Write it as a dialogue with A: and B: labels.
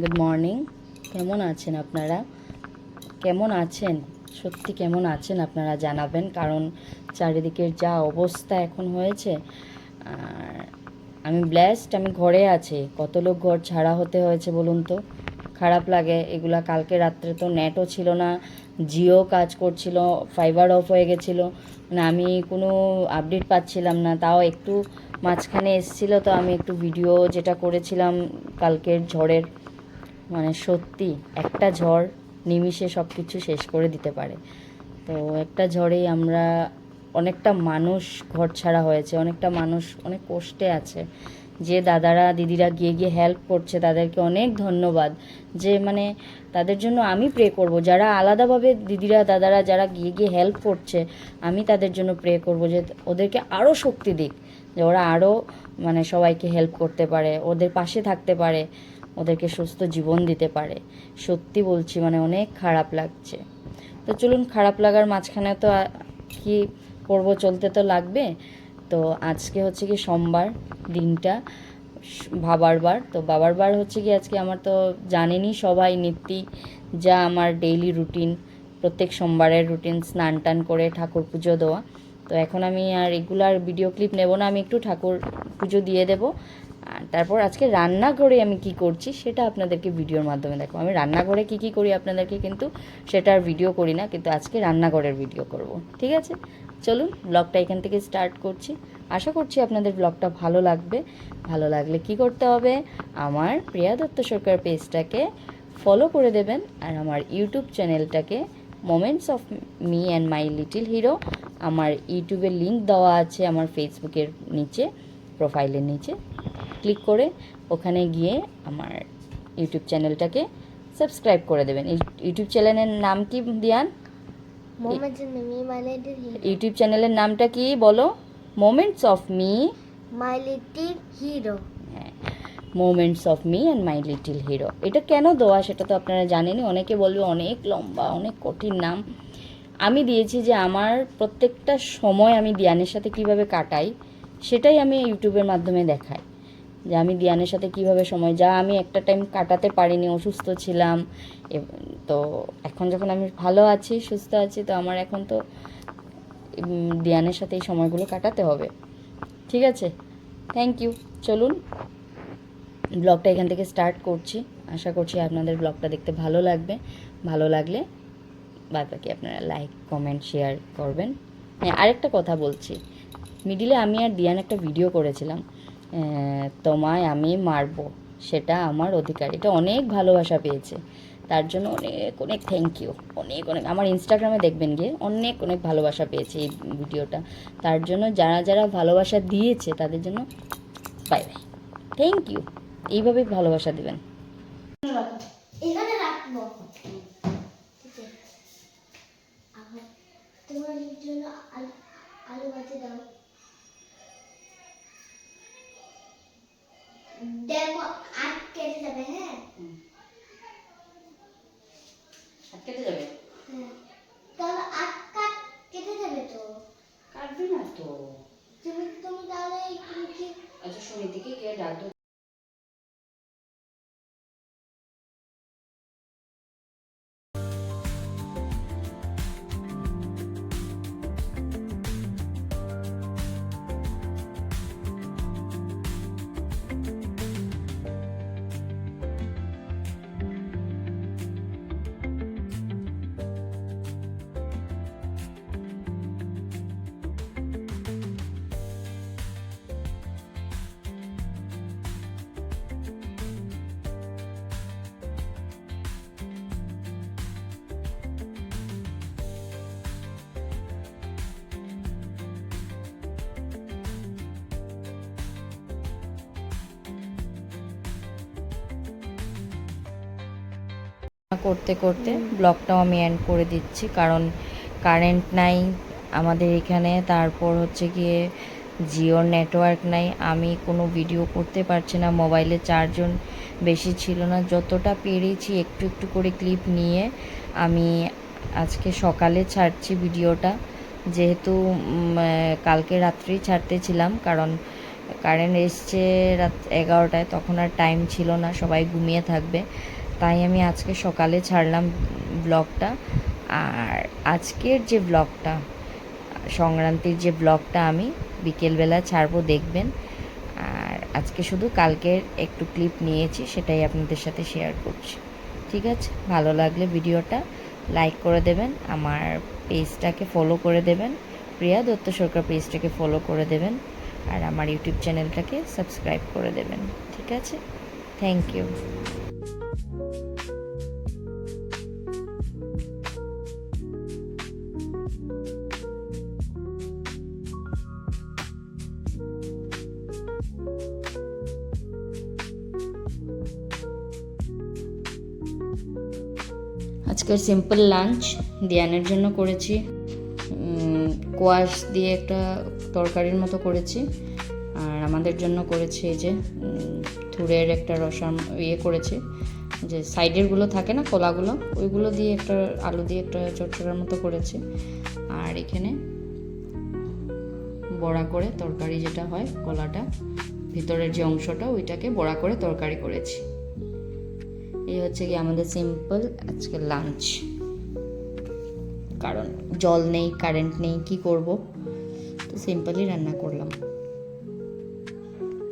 A: Good morning. কেমন আছেন আপনারা? কেমন আছেন? সত্যি কেমন আছেন আপনারা জানাবেন, কারণ চারিদিকের যা অবস্থা এখন হয়েছে। আর আমি ব্লেসড, আমি ঘরে আছি। কত লোক ঘর ছাড়া হতে হয়েছে বলুন তো, খারাপ লাগে এগুলা। কালকে রাত্রে তো নেটও ছিল না, জিও কাজ করছিল, ফাইবার অফ হয়ে গেছিলো, মানে আমি কোনো আপডেট পাচ্ছিলাম না। তাও একটু মাঝখানে এসেছিল, তো আমি একটু ভিডিও যেটা করেছিলাম কালকের ঝড়ের, মানে সত্যি একটা ঝড় নিমিষে সব কিছু শেষ করে দিতে পারে। তো একটা ঝড়েই আমরা অনেকটা মানুষ ঘরছাড়া হয়েছে, অনেকটা মানুষ অনেক কষ্টে আছে। যে দাদারা দিদিরা গিয়ে গিয়ে হেল্প করছে তাদেরকে অনেক ধন্যবাদ। যে মানে তাদের জন্য আমি প্রে করব, যারা আলাদাভাবে দিদিরা দাদারা যারা গিয়ে গিয়ে হেল্প করছে, আমি তাদের জন্য প্রে করব যে ওদেরকে আরও শক্তি দিক, যে ওরা আরও মানে সবাইকে হেল্প করতে পারে, ওদের পাশে থাকতে পারে, ওদেরকে সুস্থ জীবন দিতে পারে। সত্যি বলছি, মানে অনেক খারাপ লাগছে। তো চলুন, খারাপ লাগার মাঝখানে তো কি করব, চলতে তো লাগবে। তো আজকে হচ্ছে কি সোমবার, দিনটা বাবার বার। তো বাবার বার হচ্ছে কি আজকে আমার, তো জানেনই সবাই নীতি, যা আমার ডেইলি রুটিন, প্রত্যেক সোমবারের রুটিন, স্নান টান করে ঠাকুর পুজো দেওয়া। তো এখন আমি আর রেগুলার ভিডিও ক্লিপ নেব না, আমি একটু ঠাকুর পুজো দিয়ে দেবো। আর তারপর আজকে রান্না করে আমি কি করছি সেটা আপনাদেরকে ভিডিওর মাধ্যমে দেখো। আমি রান্নাঘরে কি কি করি আপনাদেরকে কিন্তু সেটার ভিডিও করি না, কিন্তু আজকে রান্নাঘরের ভিডিও করব, ঠিক আছে? চলুন, ব্লগটা এখান থেকে স্টার্ট করছি। আশা করছি আপনাদের ব্লগটা ভালো লাগবে। ভালো লাগলে কি করতে হবে, আমার প্রিয়া দত্ত সরকার পেজটাকে ফলো করে দেবেন, আর আমার ইউটিউব চ্যানেলটাকে moments of me and my little hero, আমার ইউটিউবের লিঙ্ক দেওয়া আছে আমার ফেসবুকের নিচে, প্রোফাইলের নিচে ক্লিক করে ওখানে গিয়ে আমার ইউটিউব চ্যানেলটাকে সাবস্ক্রাইব করে দেবেন। ইউটিউব চ্যানেলের নাম কি দিয়ান? ইউটিউব চ্যানেলের নামটা কি বলো? Moments of me
B: my little hero.
A: হ্যাঁ, moments of me and my little hero. এটা কেন দেওয়া সেটা তো আপনারা জানেনই। অনেকে বলবে অনেক লম্বা, অনেক কঠিন নাম। আমি দিয়েছি যে আমার প্রত্যেকটা সময় আমি দিয়ানের সাথে কিভাবে কাটাই, সেটাই আমি ইউটিউবের মাধ্যমে দেখাই। যে আমি দিয়ানের সাথে কিভাবে সময়, যা আমি একটা টাইম কাটাতে পারিনি, অসুস্থ ছিলাম। তো এখন যখন আমি ভালো আছি, সুস্থ আছি, তো আমার এখন তো দিয়ানের সাথে এই সময়গুলো কাটাতে হবে, ঠিক আছে? Thank you. চলুন, ব্লগটা এখান থেকে স্টার্ট করছি। আশা করছি আপনাদের ব্লগটা দেখতে ভালো লাগবে। ভালো লাগলে বাদ বাকি আপনারা লাইক কমেন্ট শেয়ার করবেন। হ্যাঁ, আরেকটা কথা বলছি, মিডিলে আমি আর দিয়ান একটা ভিডিও করেছিলাম, তোমায় আমি মারবো, সেটা আমার অধিকার। এটা অনেক ভালোবাসা পেয়েছে, তার জন্য অনেক অনেক থ্যাংক ইউ। অনেক অনেক, আমার ইনস্টাগ্রামে দেখবেন গিয়ে, অনেক অনেক ভালোবাসা পেয়েছে এই ভিডিওটা। তার জন্য যারা যারা ভালোবাসা দিয়েছে তাদের জন্য বাই বাই, থ্যাংক ইউ। এইভাবেই ভালোবাসা দেবেন।
B: এখানে রাখবো। তোমার জন্য আলু ভাজি দাও। দেখো আট কেটে যাবে। হ্যাঁ,
A: কেটে যাবে?
B: হ্যাঁ, তাহলে আট কাট কেটে যাবে তো।
A: কাটবে না তো।
B: তুমি তুমি তাহলে তুমি কি?
A: আচ্ছা, সমিতিকে কে ডাকতো? করতে করতে ব্লগটাও আমি এন্ড করে দিচ্ছি, কারণ কারেন্ট নাই আমাদের এখানে, তারপর হচ্ছে গিয়ে জিওর নেটওয়ার্ক নাই, আমি কোনো ভিডিও করতে পারছি না, মোবাইলে চার্জও বেশি ছিল না। যতটা পেরেছি একটু একটু করে ক্লিপ নিয়ে আমি আজকে সকালে ছাড়ছি ভিডিওটা, যেহেতু কালকে রাত্রেই ছাড়তেছিলাম, কারণ কারেন্ট এসছে রাত 11টায়, তখন আর টাইম ছিল না, সবাই ঘুমিয়ে থাকবে, তাই আমি আজকে সকালে ছাড়লাম ব্লগটা। আর আজকের যে ব্লগটা, সংক্রান্তির যে ব্লগটা আমি বিকেলবেলা ছাড়বো, দেখবেন। আর আজকে শুধু কালকের একটু ক্লিপ নিয়েছি, সেটাই আপনাদের সাথে শেয়ার করছি। ঠিক আছে, ভালো লাগলে ভিডিওটা লাইক করে দেবেন, আমার পেজটাকে ফলো করে দেবেন, প্রিয়া দত্ত সরকার পেজটাকে ফলো করে দেবেন, আর আমার ইউটিউব চ্যানেলটাকে সাবস্ক্রাইব করে দেবেন। ঠিক আছে, থ্যাংক ইউ। আজকের সিম্পল লাঞ্চ দিয়ানের জন্য করেছি, কোয়াশ দিয়ে একটা তরকারির মতো করেছি, আর আমাদের জন্য করেছি এই যে থুরের একটা রসম করেছি, যে সাইডেরগুলো থাকে না কলাগুলো, ওইগুলো দিয়ে একটা আলু দিয়ে একটা চটচড়ার মতো করেছি। আর এখানে বড়া করে তরকারি যেটা হয়, কলাটা ভিতরের যে অংশটা, ওইটাকে বড়া করে তরকারি করেছি। এই হচ্ছে কি আমাদের সিম্পল আজকে লাঞ্চ, কারণ জল নেই, কারেন্ট নেই, কি করব, তো সিম্পলই রান্না করলাম।